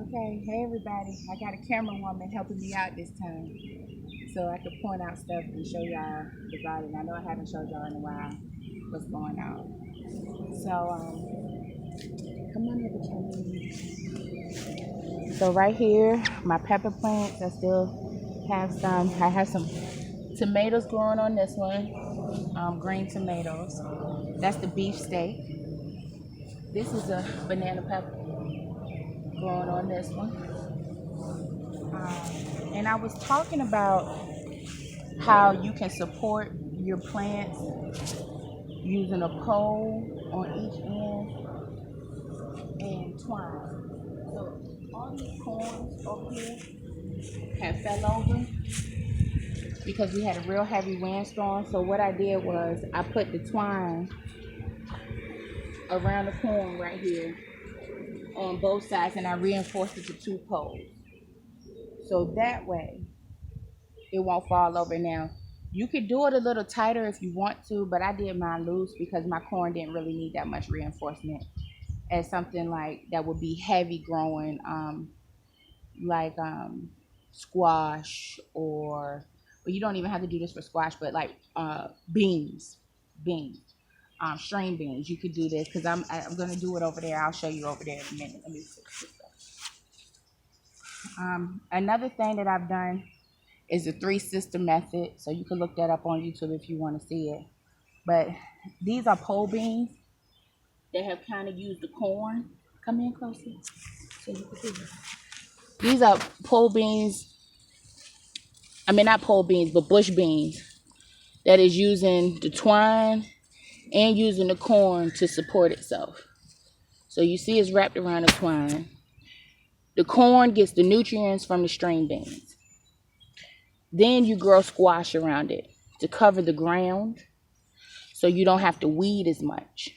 Okay, hey everybody. I got a camera woman helping me out this time. So I could point out stuff and show y'all the garden. I know I haven't showed y'all in a while what's going on. So, come on here, camera. So right here, my pepper plants, I still have some. I have some tomatoes growing on this one, green tomatoes. That's the beef steak. This is a banana pepper growing on this one. And I was talking about how you can support your plants using a pole on each end and twine. So all these corns over here have fell over because we had a real heavy windstorm. So what I did was I put the twine around the corn right here on both sides, and I reinforced it to two poles. So that way it won't fall over. Now you could do it a little tighter if you want to, but I did mine loose because my corn didn't really need that much reinforcement as something like that would be heavy growing, like squash, or well, you don't even have to do this for squash, but like beans, string beans. You could do this because I'm gonna do it over there. I'll show you over there in a minute. Let me fix this up. Another thing that I've done is the three sister method. So you can look that up on YouTube if you want to see it. But these are pole beans. They have kind of used the corn. Come in closer so you can see it. These are pole beans. I mean, not pole beans, but bush beans. That is using the twine and using the corn to support itself. So you see it's wrapped around the twine. The corn gets the nutrients from the string beans. Then you grow squash around it to cover the ground so you don't have to weed as much,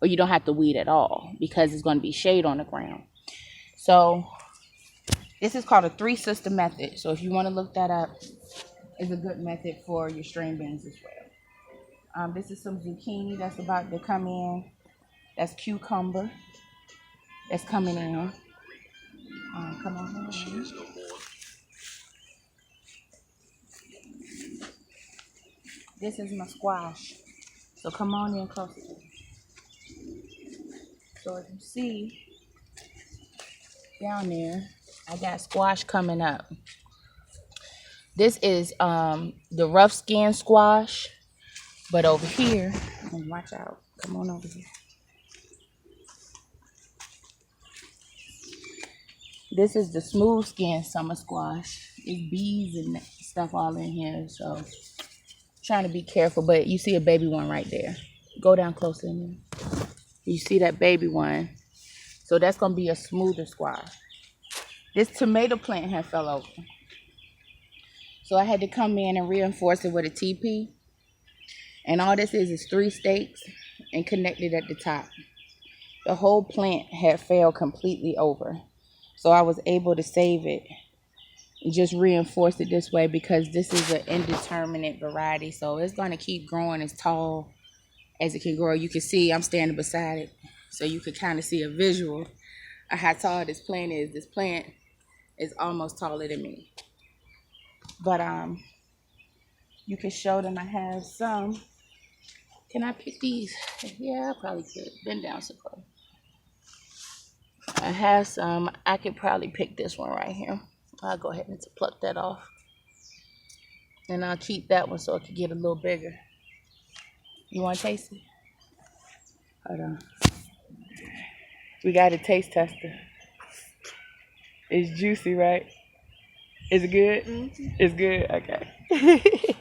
or you don't have to weed at all because it's going to be shade on the ground. So this is called a three sister method. So if you want to look that up, it's a good method for your string beans as well. This is some zucchini that's about to come in. That's cucumber that's coming in. Come on. This is my squash. So come on in closer. So if you see down there, I got squash coming up. This is the rough skin squash. But over here, and watch out. Come on over here. This is the smooth skin summer squash. There's bees and stuff all in here, so trying to be careful. But you see a baby one right there. Go down closer in there. You see that baby one. So that's gonna be a smoother squash. This tomato plant had fell over, so I had to come in and reinforce it with a TP. And all this is three stakes and connected at the top. The whole plant had fell completely over. So I was able to save it and just reinforce it this way because this is an indeterminate variety. So it's going to keep growing as tall as it can grow. You can see I'm standing beside it. So you can kind of see a visual of how tall this plant is. This plant is almost taller than me. But you can show them I have some. Can I pick these? Yeah, I probably could. Bend down so close. I have some. I could probably pick this one right here. I'll go ahead and pluck that off. And I'll keep that one so it can get a little bigger. You want to taste it? Hold on. We got a taste tester. It's juicy, right? Is it good? Mm-hmm. It's good? Okay.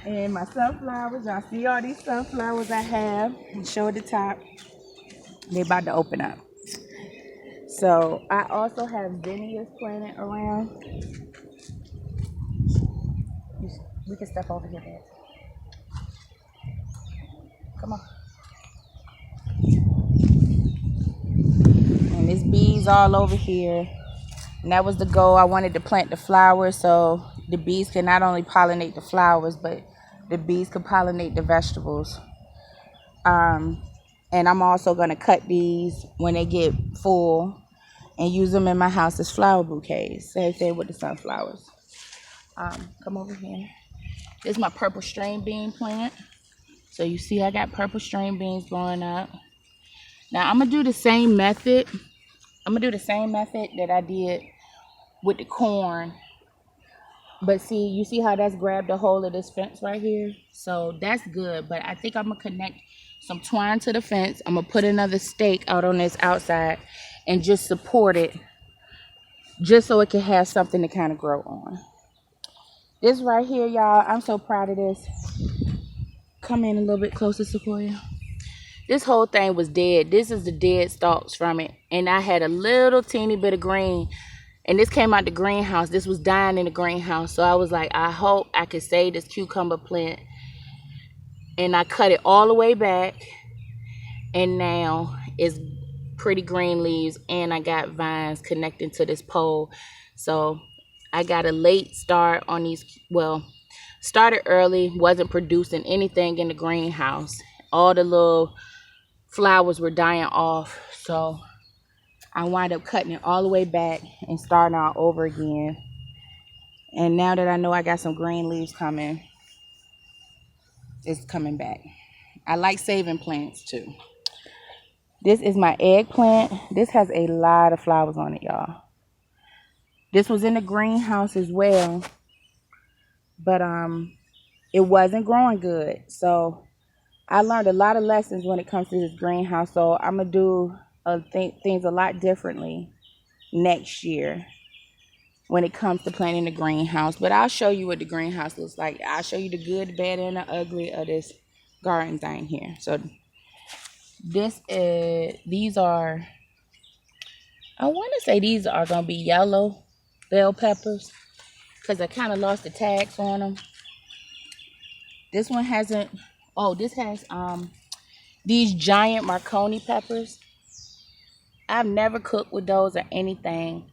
And my sunflowers, y'all see all these sunflowers I have. Show at the top. They're about to open up. So I also have zinnias planted around. We can step over here, Dad. Come on. And there's bees all over here. And that was the goal. I wanted to plant the flowers so the bees can not only pollinate the flowers, but the bees could pollinate the vegetables. And I'm also going to cut these when they get full and use them in my house as flower bouquets. Same thing with the sunflowers. Come over here. This is my purple string bean plant. So you see I got purple string beans growing up. Now I'm gonna do the same method. I'm gonna do the same method that I did with the corn. But see, you see how that's grabbed a hold of this fence right here? So that's good. But I think I'm gonna connect some twine to the fence. I'm gonna put another stake out on this outside and just support it, just so it can have something to kind of grow on. This right here, y'all, I'm so proud of this. Come in a little bit closer, Sequoia. This whole thing was dead. This is the dead stalks from it. And I had a little teeny bit of green. And this came out the greenhouse. This was dying in the greenhouse. So I was like, I hope I can save this cucumber plant. And I cut it all the way back. And now it's pretty green leaves. And I got vines connecting to this pole. So I got a late start on these. Well, started early. Wasn't producing anything in the greenhouse. All the little flowers were dying off. So I wind up cutting it all the way back and starting all over again. And now that I know I got some green leaves coming, it's coming back. I like saving plants too. This is my eggplant. This has a lot of flowers on it, y'all. This was in the greenhouse as well, but it wasn't growing good. So I learned a lot of lessons when it comes to this greenhouse. So I'm gonna do things a lot differently next year when it comes to planting the greenhouse. But I'll show you what the greenhouse looks like. I'll show you the good, the bad, and the ugly of this garden thing here. So these are, I want to say these are gonna be yellow bell peppers because I kind of lost the tags on them. This one hasn't. Oh, this has these giant Marconi peppers. I've never cooked with those or anything.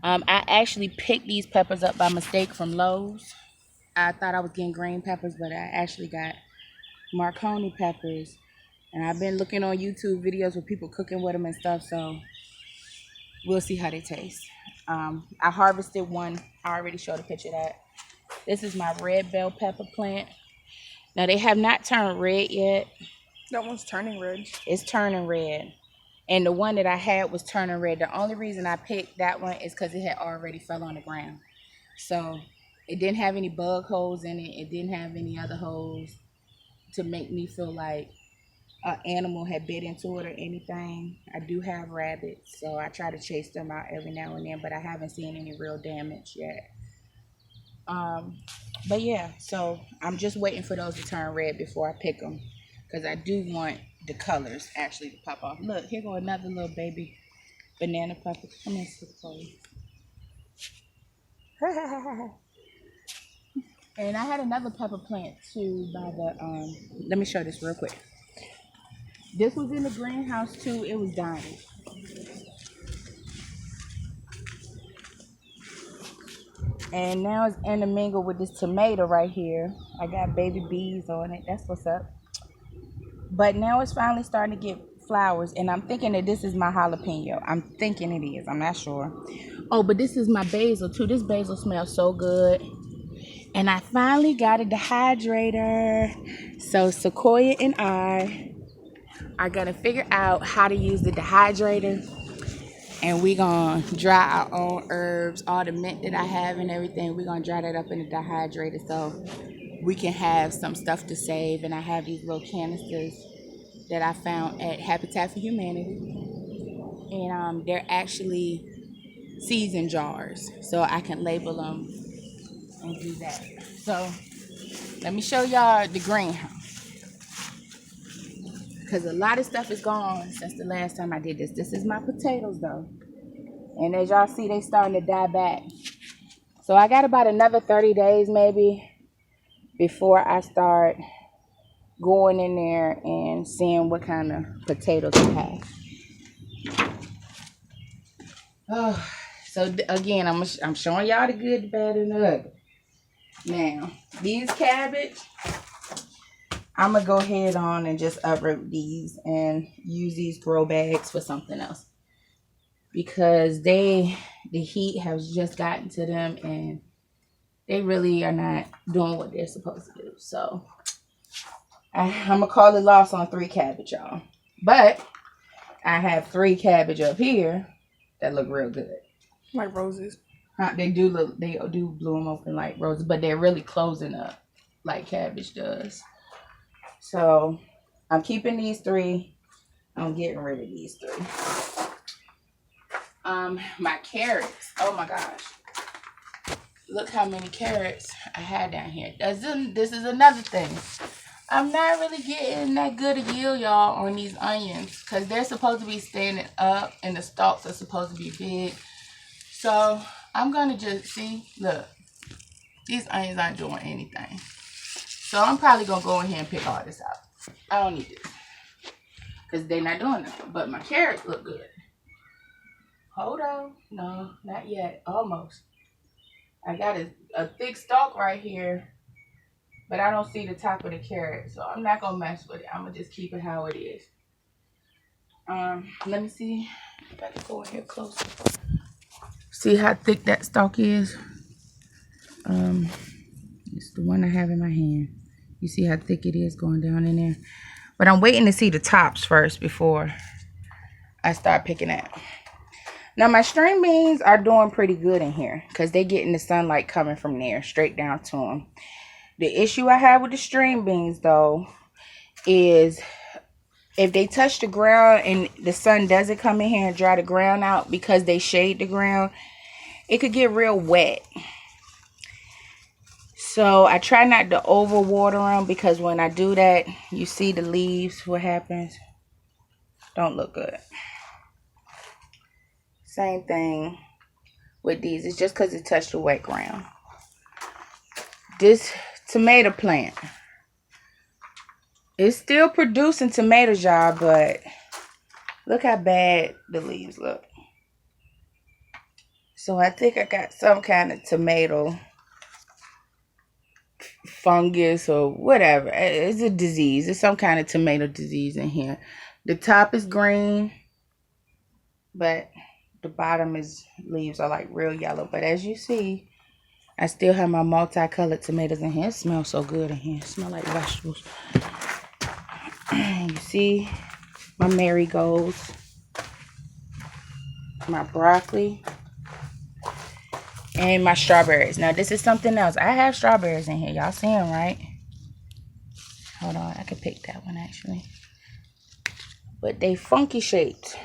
I actually picked these peppers up by mistake from Lowe's. I thought I was getting green peppers, but I actually got Marconi peppers. And I've been looking on YouTube videos with people cooking with them and stuff, so we'll see how they taste. I harvested one. I already showed a picture of that. This is my red bell pepper plant. Now, they have not turned red yet. That one's turning red. It's turning red. And the one that I had was turning red. The only reason I picked that one is because it had already fell on the ground. So it didn't have any bug holes in it. It didn't have any other holes to make me feel like an animal had bit into it or anything. I do have rabbits, so I try to chase them out every now and then, but I haven't seen any real damage yet. But yeah, so I'm just waiting for those to turn red before I pick them, because I do want the colors actually to pop off. Look, here go another little baby banana pepper. Come here, Chloe. And I had another pepper plant too by the let me show this real quick. This was in the greenhouse too. It was dying. And now it's intermingled with this tomato right here. I got baby bees on it. That's what's up. But now it's finally starting to get flowers. And I'm thinking that this is my jalapeno. I'm thinking it is. I'm not sure. Oh, but this is my basil too. This basil smells so good. And I finally got a dehydrator. So Sequoia and I are going to figure out how to use the dehydrator. And we're going to dry our own herbs, all the mint that I have and everything. We're going to dry that up in the dehydrator so we can have some stuff to save. And I have these little canisters that I found at Habitat for Humanity. And they're actually season jars, so I can label them and do that. So let me show y'all the greenhouse, because a lot of stuff is gone since the last time I did this. This is my potatoes though. And as y'all see, they starting to die back. So I got about another 30 days maybe before I start going in there and seeing what kind of potatoes I have. Oh, so again, I'm showing y'all the good, the bad, and the ugly. Now, these cabbage, I'm going to go ahead on and just uproot these and use these grow bags for something else. because the heat has just gotten to them and they really are not doing what they're supposed to do. So I'm gonna call it loss on 3 cabbage, y'all. But I have 3 cabbage up here that look real good. Like roses. They do bloom open like roses, but they're really closing up like cabbage does. So I'm keeping these 3. I'm getting rid of these 3. My carrots. Oh my gosh. Look how many carrots I had down here. This is another thing. I'm not really getting that good a yield, y'all, on these onions because they're supposed to be standing up and the stalks are supposed to be big. So I'm going to just see, look, these onions aren't doing anything. So I'm probably going to go in here and pick all this out. I don't need this because they're not doing nothing. But my carrots look good. Hold on. No, not yet. Almost. I got a thick stalk right here, but I don't see the top of the carrot, so I'm not gonna mess with it. I'm gonna just keep it how it is. Let me see if I can go in here closer. See how thick that stalk is? It's the one I have in my hand. You see how thick it is going down in there? But I'm waiting to see the tops first before I start picking it. Now my string beans are doing pretty good in here because they're getting the sunlight coming from there straight down to them. The issue I have with the string beans though is if they touch the ground and the sun doesn't come in here and dry the ground out because they shade the ground, it could get real wet. So I try not to overwater them because when I do that, you see the leaves, what happens? Don't look good. Same thing with these. It's just because it touched the wet ground. This tomato plant, it's still producing tomatoes, y'all, but look how bad the leaves look. So I think I got some kind of tomato fungus or whatever. It's a disease. It's some kind of tomato disease in here. The top is green, but the bottom leaves are like real yellow. But as you see, I still have my multicolored tomatoes in here. It smells so good in here. It smells like vegetables. You see my marigolds, my broccoli, and my strawberries. Now this is something else. I have strawberries in here. Y'all see them, right? Hold on, I can pick that one actually. But they funky shaped.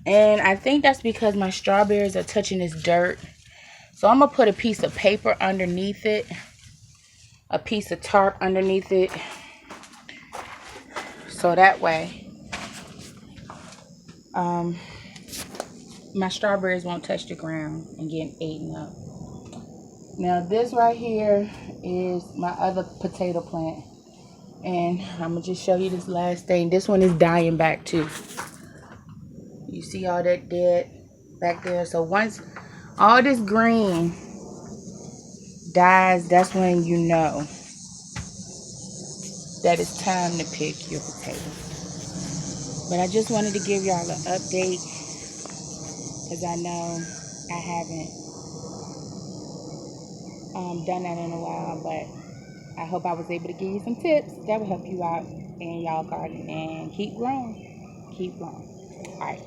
And I think that's because my strawberries are touching this dirt. So I'm going to put a piece of paper underneath it. A piece of tarp underneath it. So that way, my strawberries won't touch the ground and get eaten up. Now this right here is my other potato plant. And I'm going to just show you this last thing. This one is dying back too. You see all that dead back there? So once all this green dies, that's when you know that it's time to pick your potatoes. But I just wanted to give y'all an update because I know I haven't done that in a while, but I hope I was able to give you some tips that will help you out in y'all garden and keep growing. Keep growing. All right.